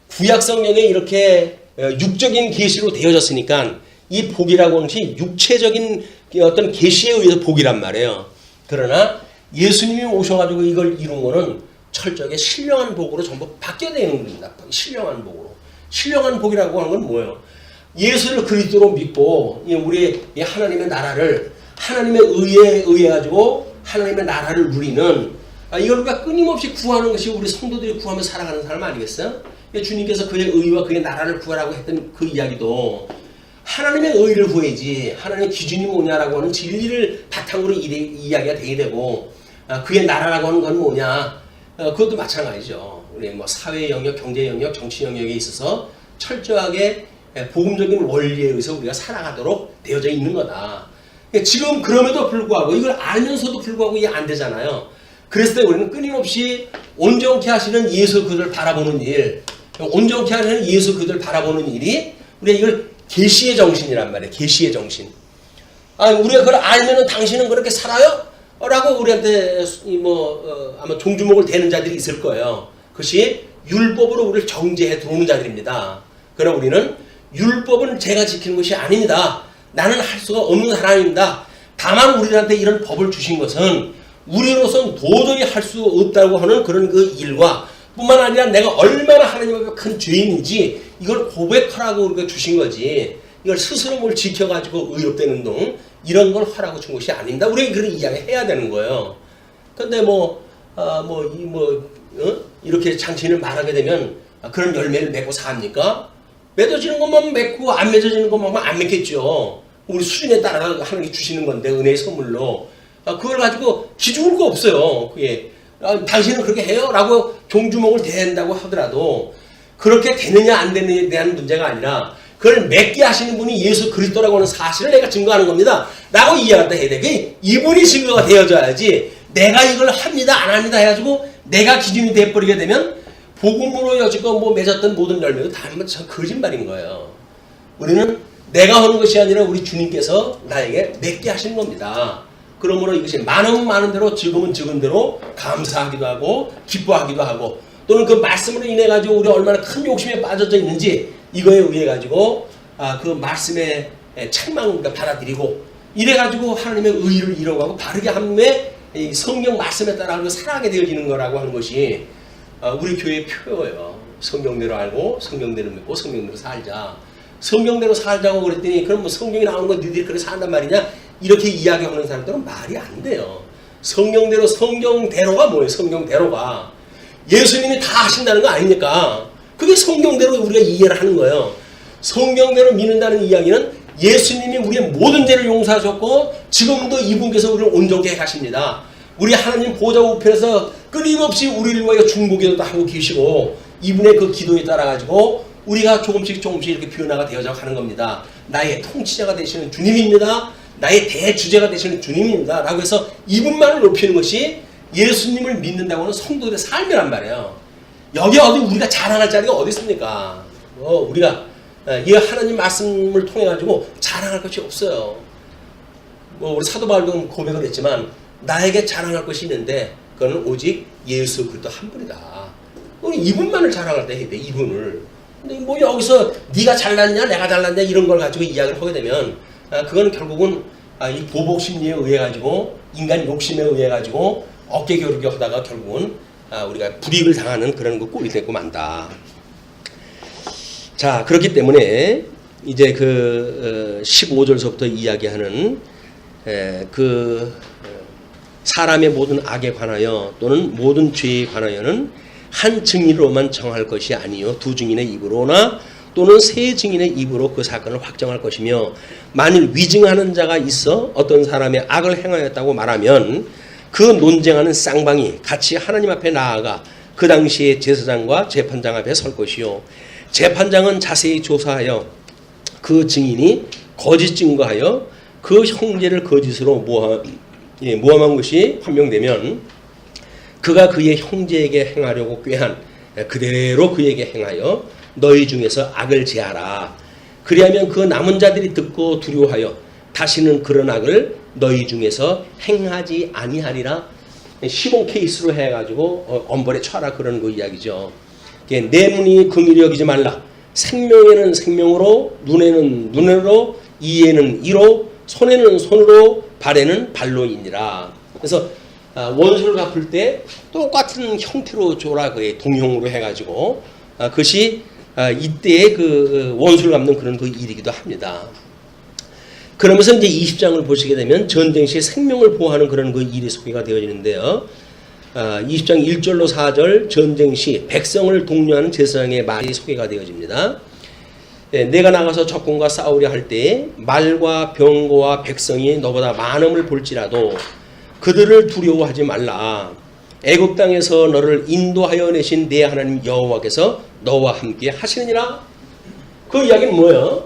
구약 성경에 이렇게 육적인 계시로 되어졌으니까 이 복이라고 하는 것이 육체적인 어떤 계시에 의해서 복이란 말이에요. 그러나 예수님이 오셔가지고 이걸 이룬 거는 철저하게 신령한 복으로 전부 바뀌어야 되는 겁니다. 신령한 복으로. 신령한 복이라고 하는 건 뭐예요? 예수를 그리스도로 믿고 우리 하나님의 나라를 하나님의 의에 의해 가지고 하나님의 나라를 누리는 이걸 우리가 끊임없이 구하는 것이 우리 성도들이 구하며 살아가는 사람 아니겠어요? 주님께서 그의 의와 그의 나라를 구하라고 했던 그 이야기도 하나님의 의를 구해야지 하나님의 기준이 뭐냐라고 하는 진리를 바탕으로 이야기가 되게 되고 그의 나라라고 하는 건 뭐냐 그것도 마찬가지죠. 우리 뭐 사회 영역, 경제 영역, 정치 영역에 있어서 철저하게 복음적인 원리에 의해서 우리가 살아가도록 되어져 있는 거다. 지금 그럼에도 불구하고 이걸 알면서도 불구하고 이게 안 되잖아요. 그랬을 때 우리는 끊임없이 온전케 하시는 예수 그들을 바라보는 일, 온전케 하는 예수 그들을 바라보는 일이 우리가 이걸 계시의 정신이란 말이에요. 계시의 정신. 우리가 그걸 알면은 당신은 그렇게 살아요? 라고 우리한테 아마 종주목을 대는 자들이 있을 거예요. 그것이 율법으로 우리를 정죄해 들어오는 자들입니다. 그러나 우리는 율법은 제가 지키는 것이 아닙니다. 나는 할 수가 없는 사람입니다. 다만 우리한테 이런 법을 주신 것은 우리로서는 도저히 할 수 없다고 하는 그런 그 일과 뿐만 아니라 내가 얼마나 하나님 앞에 큰 죄인인지 이걸 고백하라고 우리가 주신 거지 이걸 스스로 뭘 지켜가지고 의롭다는 동 이런 걸 하라고 준 것이 아닙니다. 우리가 그런 이야기 해야 되는 거예요. 근데 이렇게 장신을 말하게 되면 그런 열매를 맺고 삽니까? 맺어지는 것만 맺고 안 맺어지는 것만 안 맺겠죠. 우리 수준에 따라 하나님이 주시는 건데 은혜의 선물로 그걸 가지고 기죽을 거 없어요. 그게 당신은 그렇게 해요? 라고 종주목을 대한다고 하더라도 그렇게 되느냐 안 되느냐에 대한 문제가 아니라 그걸 맺게 하시는 분이 예수 그리스도라고 하는 사실을 내가 증거하는 겁니다. 라고 이해한다 해야 돼. 이분이 증거가 되어져야지 내가 이걸 합니다 안 합니다 해가지고 내가 기준이 돼버리게 되면 복음으로 여지껏 맺었던 모든 열매도 다 거짓말인 거예요. 우리는 내가 하는 것이 아니라 우리 주님께서 나에게 맺게 하시는 겁니다. 그러므로 이것이 많으면 많은 대로 적으면 적은 대로 감사하기도 하고 기뻐하기도 하고 또는 그 말씀으로 인해 가지고 우리가 얼마나 큰 욕심에 빠져져 있는지 이거에 의해 가지고 그 말씀의 책망을 받아들이고 이래 가지고 하나님의 의를 이뤄가고 바르게 함에 성경 말씀에 따라 살아가게 되어지는 거라고 하는 것이 우리 교회의 표예요. 성경대로 알고 성경대로 믿고 성경대로 살자. 성경대로 살자고 그랬더니 그럼 뭐 성경에 나오는 거 너희들이 그렇게 산단 말이냐? 이렇게 이야기하는 사람들은 말이 안 돼요. 성경대로 성경대로가 뭐예요? 성경대로가 예수님이 다 하신다는 거 아닙니까? 그게 성경대로 우리가 이해를 하는 거예요. 성경대로 믿는다는 이야기는 예수님이 우리의 모든 죄를 용서하셨고 지금도 이분께서 우리를 온전케 하십니다. 우리 하나님 보좌 우편에서 끊임없이 우리를 위하여 중보기도도 하고 계시고 이분의 그 기도에 따라 가지고 우리가 조금씩 이렇게 변화가 되어져 가는 겁니다. 나의 통치자가 되시는 주님입니다. 나의 대주제가 되시는 주님입니다. 라고 해서 이분만을 높이는 것이 예수님을 믿는다고는 성도들의 삶이란 말이에요. 여기 어디 우리가 자랑할 자리가 어디 있습니까? 우리가 이 하나님 말씀을 통해 가지고 자랑할 것이 없어요. 우리 사도 바울도 고백을 했지만 나에게 자랑할 것이 있는데 그거는 오직 예수 그리스도 한 분이다. 이분만을 자랑할 때 해야 돼. 이분을. 근데 뭐 여기서 네가 잘났냐 내가 잘났냐 이런 걸 가지고 이야기를 하게 되면 그거는 결국은 이 보복 심리에 의해 가지고 인간 욕심에 의해 가지고 어깨 겨루기 하다가 결국은 우리가 불이익을 당하는 그런 거 꼴이 되고 만다. 자, 그렇기 때문에 이제 그 15절서부터 이야기하는 그 사람의 모든 악에 관하여 또는 모든 죄에 관하여는 한 증인으로만 정할 것이 아니요 두 증인의 입으로나 또는 세 증인의 입으로 그 사건을 확정할 것이며 만일 위증하는 자가 있어 어떤 사람의 악을 행하였다고 말하면 그 논쟁하는 쌍방이 같이 하나님 앞에 나아가 그 당시에 제사장과 재판장 앞에 설 것이요 재판장은 자세히 조사하여 그 증인이 거짓 증거하여 그 형제를 거짓으로 모함한 것이 판명되면 그가 그의 형제에게 행하려고 꾀한 그대로 그에게 행하여 너희 중에서 악을 제하라. 그리하면 그 남은 자들이 듣고 두려워하여 다시는 그런 악을 너희 중에서 행하지 아니하리라. 시공 케이스로 해가지고 엄벌에 쳐라 그러는 거 이야기죠. 내 눈이 긍휼히 여기지 말라. 생명에는 생명으로, 눈에는 눈으로, 이에는 이로, 손에는 손으로, 발에는 발로이니라. 그래서 원수를 갚을 때 똑같은 형태로 줘라. 그게 동형으로 해가지고 그것이 이때의 그 원수를 갚는 그런 그 일이기도 합니다. 그러면서 이제 20장을 보시게 되면 전쟁 시 생명을 보호하는 그런 그 일이 소개가 되어지는데요. 20장 1절로 4절 전쟁 시 백성을 독려하는 제사장의 말이 소개가 되어집니다. 내가 나가서 적군과 싸우려 할 때 말과 병거와 백성이 너보다 많음을 볼지라도 그들을 두려워하지 말라. 애굽 땅에서 너를 인도하여 내신 내 하나님 여호와께서 너와 함께 하시느니라. 그 이야기는 뭐예요?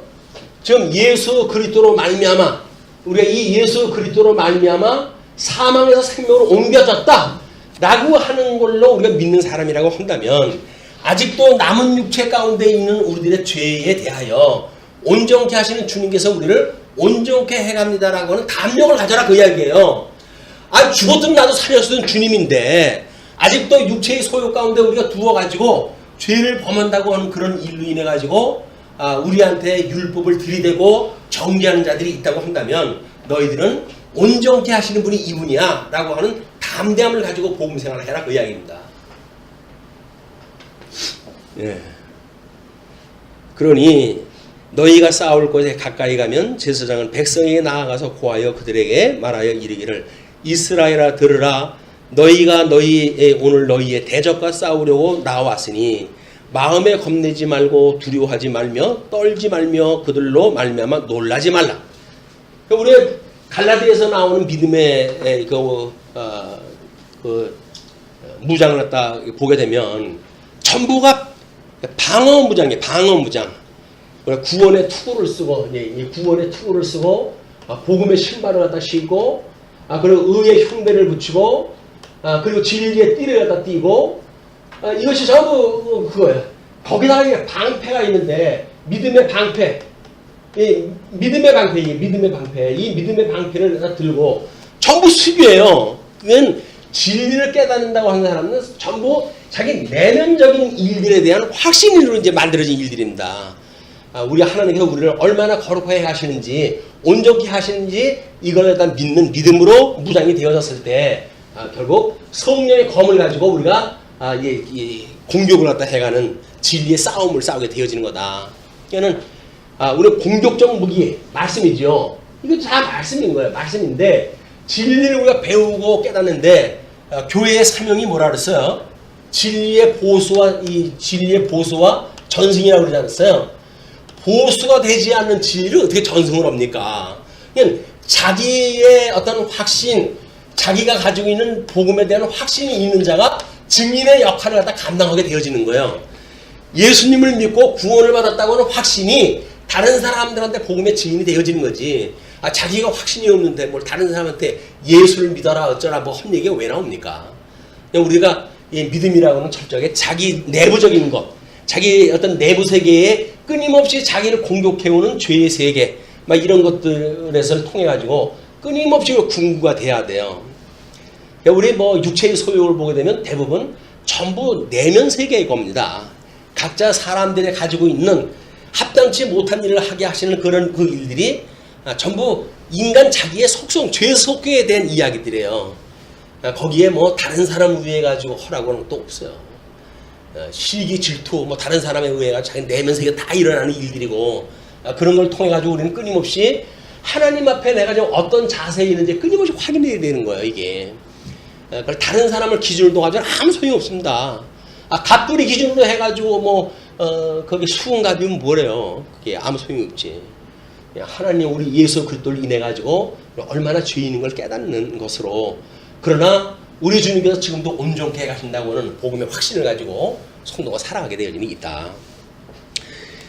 지금 예수 그리스도로 말미암아 우리가 이 예수 그리스도로 말미암아 사망에서 생명으로 옮겨졌다 라고 하는 걸로 우리가 믿는 사람이라고 한다면 아직도 남은 육체 가운데 있는 우리들의 죄에 대하여 온전케 하시는 주님께서 우리를 온전케 해갑니다라고 하는 담력을 가져라 그 이야기예요. 죽었든 나도 살렸던 주님인데 아직도 육체의 소욕 가운데 우리가 두어가지고 죄를 범한다고 하는 그런 일로 인해 가지고 우리한테 율법을 들이대고 정죄하는 자들이 있다고 한다면 너희들은 온전케 하시는 분이 이분이야 라고 하는 담대함을 가지고 복음 생활을 해라 그 이야기입니다. 예. 그러니 너희가 싸울 곳에 가까이 가면 제사장은 백성에게 나아가서 고하여 그들에게 말하여 이르기를 이스라엘아 들으라. 너희가 오늘 너희의 대적과 싸우려고 나왔으니 마음에 겁내지 말고 두려워하지 말며 떨지 말며 그들로 말미암아 놀라지 말라. 우리 갈라디아에서 나오는 믿음의 무장을 갖다 보게 되면 전부가 방어 무장이에요. 방어 무장. 구원의 투구를 쓰고 구원의 투구를 쓰고 복음의 신발을 갖다 신고 그리고 의의 흉배를 붙이고 그리고 진리의 띠를 갖다 띠고 이것이 전부 그거예요. 거기다가 방패가 있는데 믿음의 방패, 믿음의 방패, 이 믿음의 방패를 갖다 들고 전부 수비예요. 그건 진리를 깨닫는다고 하는 사람은 전부 자기 내면적인 일들에 대한 확신으로 이제 만들어진 일들입니다. 우리 하나님께서 우리를 얼마나 거룩하게 하시는지 온전히 하시는지 이걸 갖다 믿는 믿음으로 무장이 되어졌을 때 결국 성령의 검을 가지고 우리가 공격을 갖다 해가는 진리의 싸움을 싸우게 되어지는 거다. 그러니까 우리 공격적 무기 말씀이죠. 이거 다 말씀인 거예요. 말씀인데 진리를 우리가 배우고 깨닫는데 교회의 사명이 뭐라 그랬어요? 진리의 보수와 전승이라고 그러지 않았어요? 보수가 되지 않는 진리를 어떻게 전승을 합니까? 그냥 자기의 어떤 확신, 자기가 가지고 있는 복음에 대한 확신이 있는 자가 증인의 역할을 갖다 감당하게 되어지는 거예요. 예수님을 믿고 구원을 받았다고 하는 확신이 다른 사람들한테 복음의 증인이 되어지는 거지. 자기가 확신이 없는데 뭘 다른 사람한테 예수를 믿어라 어쩌라 뭐 한 얘기가 왜 나옵니까? 우리가 이 믿음이라고 하는 철저하게 자기 내부적인 것, 자기 어떤 내부 세계에 끊임없이 자기를 공격해오는 죄의 세계, 막 이런 것들에서 통해 가지고 끊임없이 궁구가 돼야 돼요. 우리 뭐 육체의 소욕을 보게 되면 대부분 전부 내면 세계의 겁니다. 각자 사람들이 가지고 있는 합당치 못한 일을 하게 하시는 그런 그 일들이 전부 인간 자기의 속성, 죄 속에 대한 이야기들이에요. 거기에 뭐 다른 사람을 위해 가지고 하라고 하는 것도 없어요. 시기, 질투, 뭐 다른 사람에 의해 가지고 자기 내면 세계 다 일어나는 일들이고 그런 걸 통해 가지고 우리는 끊임없이 하나님 앞에 내가 지금 어떤 자세에 있는지 끊임없이 확인해야 되는 거예요, 이게. 다른 사람을 기준으로 가지고 아무 소용이 없습니다. 갑돌이 기준으로 해가지고 뭐 거기 수은갑이면 뭐래요? 그게 아무 소용이 없지. 하나님 우리 예수 그리스도를 인해 가지고 얼마나 죄인인 걸 깨닫는 것으로. 그러나 우리 주님께서 지금도 온전케 가신다고 하는 복음의 확신을 가지고 성도가 살아가게 되어짐이 있다.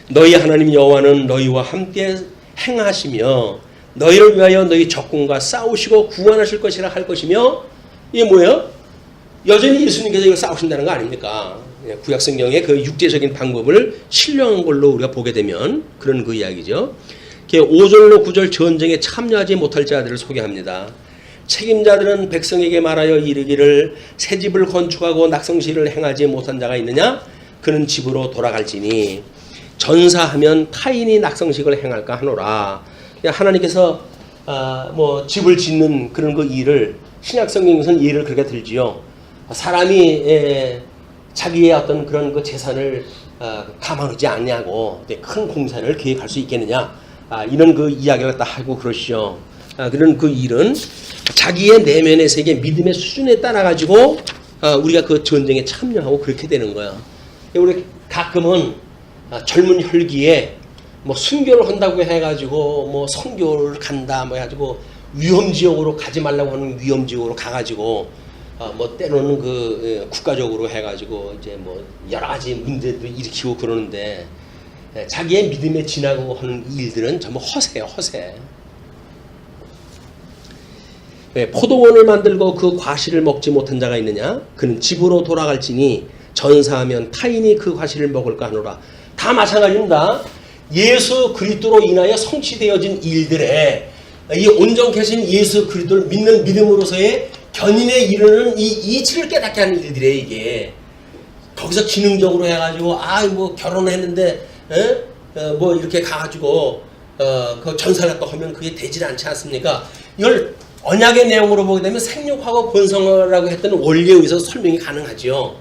너희 하나님 여호와는 너희와 함께 행하시며 너희를 위하여 너희 적군과 싸우시고 구원하실 것이라 할 것이며, 이게 뭐예요? 여전히 예수님께서 이걸 싸우신다는 거 아닙니까? 구약성경의 그 육체적인 방법을 신령한 걸로 우리가 보게 되면 그런 그 이야기죠. 5절로 9절 전쟁에 참여하지 못할 자들을 소개합니다. 책임자들은 백성에게 말하여 이르기를 새 집을 건축하고 낙성시를 행하지 못한 자가 있느냐? 그는 집으로 돌아갈지니 전사하면 타인이 낙성식을 행할까 하노라. 하나님께서 뭐 집을 짓는 그런 그 일을 신약성경에서는 예를 그렇게 들지요. 사람이 자기의 어떤 그런 그 재산을 감안하지 않냐고 큰 공사를 계획할 수 있겠느냐, 이런 그 이야기를 다 하고 그러시죠. 그런 그 일은 자기의 내면의 세계 믿음의 수준에 따라 가지고 우리가 그 전쟁에 참여하고 그렇게 되는 거야. 우리 가끔은 젊은 혈기에 뭐 순교를 한다고 해가지고 뭐 선교를 간다 뭐 해가지고 위험지역으로 가지 말라고 하는 위험지역으로 가가지고 뭐 때로는 그 국가적으로 해가지고 이제 뭐 여러 가지 문제도 일으키고 그러는데, 자기의 믿음에 지나고 하는 일들은 전부 허세예요, 허세. 포도원을 만들고 그 과실을 먹지 못한 자가 있느냐? 그는 집으로 돌아갈지니 전사하면 타인이 그 과실을 먹을까 하노라. 다 마찬가지입니다. 예수 그리스도로 인하여 성취되어진 일들에 이 온전케 하신 예수 그리스도를 믿는 믿음으로서의 견인에 이르는 이 이치를 깨닫게 하는 일들이에요, 이게. 거기서 기능적으로 해가지고 뭐 결혼했는데 뭐 이렇게 가가지고 그 전사를 또 하면 그게 되질 않지 않습니까? 이걸 언약의 내용으로 보게 되면 생육하고 번성하라고 했던 원리에 의해서 설명이 가능하지요.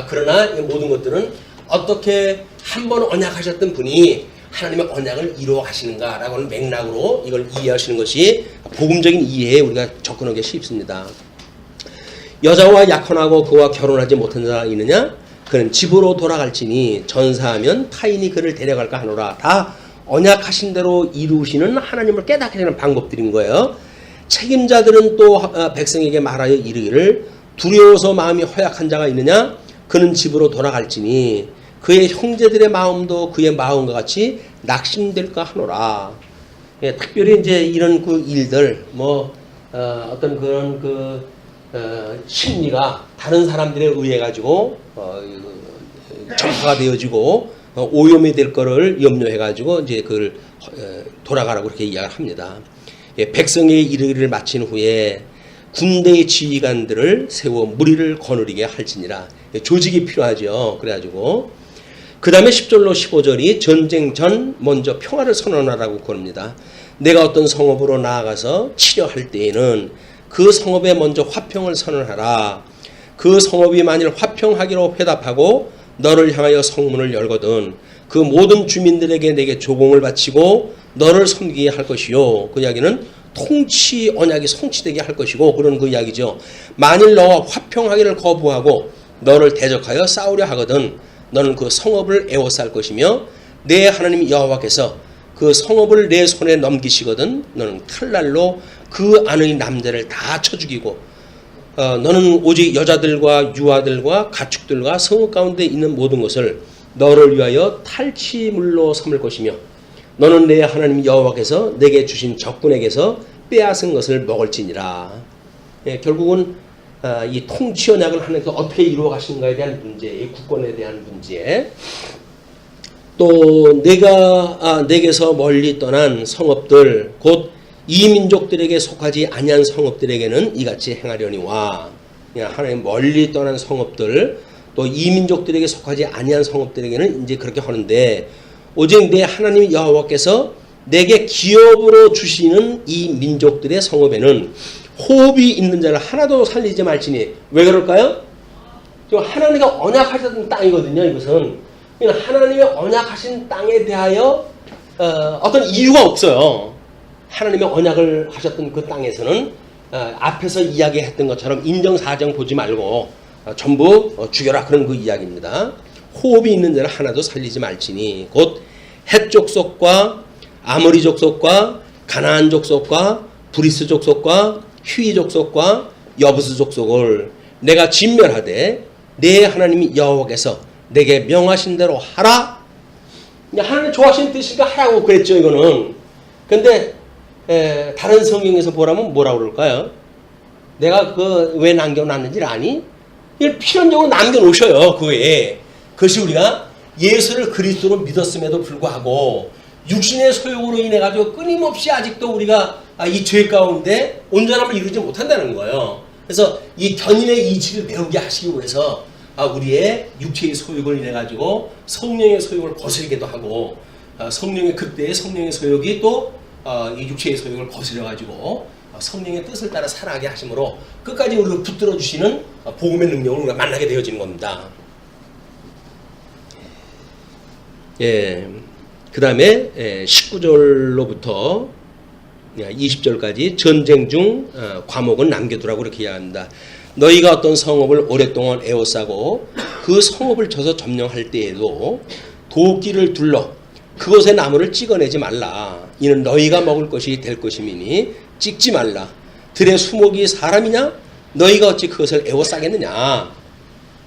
그러나 이 모든 것들은 어떻게 한번 언약하셨던 분이 하나님의 언약을 이루어 가시는가라고 하는 맥락으로 이걸 이해하시는 것이 복음적인 이해에 우리가 접근하기 쉽습니다. 여자와 약혼하고 그와 결혼하지 못한 자가 있느냐? 그는 집으로 돌아갈지니 전사하면 타인이 그를 데려갈까 하노라. 다 언약하신 대로 이루시는 하나님을 깨닫게 되는 방법들인 거예요. 책임자들은 또 백성에게 말하여 이르기를 두려워서 마음이 허약한 자가 있느냐? 그는 집으로 돌아갈지니 그의 형제들의 마음도 그의 마음과 같이 낙심될까 하노라. 특별히 이제 이런 그 일들, 뭐 어떤 그런 그 심리가 다른 사람들에 의해 가지고 전파가 되어지고 오염이 될 거를 염려해 가지고 이제 그걸 돌아가라고 그렇게 이야기를 합니다. 백성의 이르기를 마친 후에 군대의 지휘관들을 세워 무리를 거느리게 할지니라. 조직이 필요하죠. 그래가지고 그 다음에 10절로 15절이 전쟁 전 먼저 평화를 선언하라고 그럽니다. 내가 어떤 성읍으로 나아가서 치려할 때에는 그 성읍에 먼저 화평을 선언하라. 그 성읍이 만일 화평하기로 회답하고 너를 향하여 성문을 열거든 그 모든 주민들에게 내게 조공을 바치고 너를 섬기게 할 것이요. 그 이야기는 통치 언약이 성취되게 할 것이고 그런 그 이야기죠. 만일 너와 화평하기를 거부하고 너를 대적하여 싸우려 하거든 너는 그 성읍을 에워쌀 것이며 내 하나님 여호와께서 그 성읍을 내 손에 넘기시거든 너는 칼날로 그 안의 남자를 다 쳐 죽이고 너는 오직 여자들과 유아들과 가축들과 성읍 가운데 있는 모든 것을 너를 위하여 탈취물로 삼을 것이며 너는 내 하나님 여호와께서 내게 주신 적군에게서 빼앗은 것을 먹을지니라. 예, 결국은 이 통치 언약을 하나님께서 어떻게 이루어 가시는가에 대한 문제, 이 국권에 대한 문제, 또 내가 내게서 멀리 떠난 성읍들 곧 이 민족들에게 속하지 아니한 성읍들에게는 이같이 행하려니와. 하나님 멀리 떠난 성읍들 또 이 민족들에게 속하지 아니한 성읍들에게는 이제 그렇게 하는데 오직 내 하나님 여호와께서 내게 기업으로 주시는 이 민족들의 성읍에는 호흡이 있는 자를 하나도 살리지 말지니. 왜 그럴까요? 하나님과 언약하셨던 땅이거든요. 이것은 하나님의 언약하신 땅에 대하여 어떤 이유가 없어요. 하나님의 언약을 하셨던 그 땅에서는 앞에서 이야기했던 것처럼 인정사정 보지 말고 전부 죽여라 그런 그 이야기입니다. 호흡이 있는 자를 하나도 살리지 말지니 곧 헷 족속과 아모리 족속과 가나안 족속과 브리스 족속과 휘 족속과 여부스 족속을 내가 진멸하되 내 하나님 여호와께서 내게 명하신 대로 하라. 하나님 좋아하시는 뜻이니까 하라고 그랬죠. 이거는. 근데 다른 성경에서 보라면 뭐라고 그럴까요? 내가 왜 남겨놨는지 아니? 이걸 필연적으로 남겨놓으셔요. 그 외에. 그것이 우리가 예수를 그리스도로 믿었음에도 불구하고 육신의 소욕으로 인해 가지고 끊임없이 아직도 우리가 이 죄 가운데 온전함을 이루지 못한다는 거예요. 그래서 이 견인의 이치를 배우게 하시기 위해서 우리의 육체의 소욕을 인해 가지고 성령의 소욕을 거스르기도 하고 성령의 그때의 성령의 소욕이 또 이 육체의 소욕을 거스려 가지고 성령의 뜻을 따라 살아가게 하심으로 끝까지 우리를 붙들어 주시는 복음의 능력을 우리가 만나게 되어지는 겁니다. 예, 그 다음에 19절로부터 20절까지 전쟁 중 과목은 남겨두라고 이렇게 이야기합니다. 너희가 어떤 성읍을 오랫동안 에워싸고 그 성읍을 쳐서 점령할 때에도 도끼를 둘러 그것의 나무를 찍어내지 말라. 이는 너희가 먹을 것이 될 것이미니 찍지 말라. 들의 수목이 사람이냐? 너희가 어찌 그것을 에워싸겠느냐.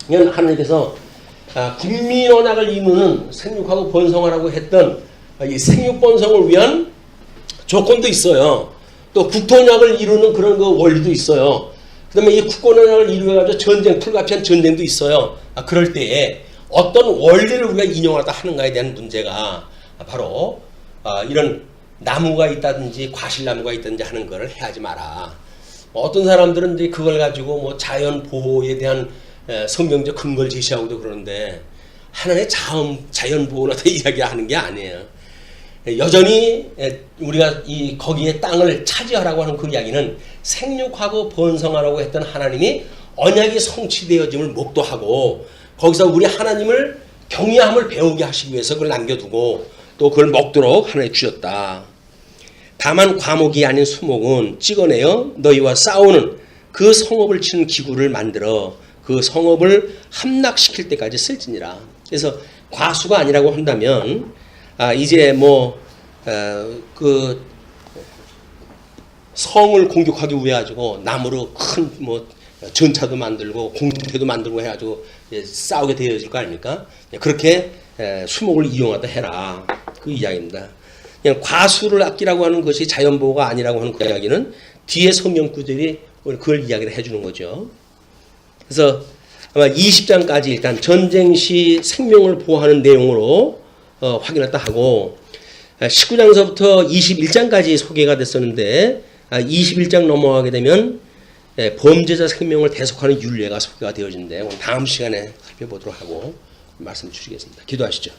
이건 하나님께서 국민 언약을 이루는 생육하고 번성하라고 했던 이 생육 번성을 위한 조건도 있어요. 또 국토언약을 이루는 그런 그 원리도 있어요. 그 다음에 이 국권언약을 이루어가지고 전쟁, 불가피한 전쟁도 있어요. 그럴 때에 어떤 원리를 우리가 인용하다 하는가에 대한 문제가 바로 이런 나무가 있다든지 과실나무가 있다든지 하는 거를 해하지 마라. 어떤 사람들은 이제 그걸 가지고 뭐 자연 보호에 대한 성경적 근거를 제시하고도 그러는데 하나님의 자연 보호나 이야기하는 게 아니에요. 여전히 우리가 거기에 땅을 차지하라고 하는 그 이야기는 생육하고 번성하라고 했던 하나님이 언약이 성취되어짐을 목도하고 거기서 우리 하나님을 경외함을 배우게 하시기 위해서 그걸 남겨두고 또 그걸 먹도록 하나님 주셨다. 다만 과목이 아닌 수목은 찍어내어 너희와 싸우는 그 성읍을 치는 기구를 만들어 그 성읍을 함락시킬 때까지 쓸지니라. 그래서 과수가 아니라고 한다면 이제 그 성을 공격하기 위해 가지고 나무로 큰 전차도 만들고 공중대도 만들고 해가지고 싸우게 되어질 거 아닙니까? 그렇게 수목을 이용하다 해라. 그 이야기입니다. 그냥 과수를 아끼라고 하는 것이 자연보호가 아니라고 하는 그 이야기는 뒤에 성경 구절이 그걸 이야기를 해주는 거죠. 그래서 아마 20장까지 일단 전쟁 시 생명을 보호하는 내용으로 확인했다 하고 19장서부터 21장까지 소개가 됐었는데 21장 넘어가게 되면 범죄자 생명을 대속하는 율례가 소개가 되어진대. 다음 시간에 살펴보도록 하고 말씀 주시겠습니다. 기도하시죠.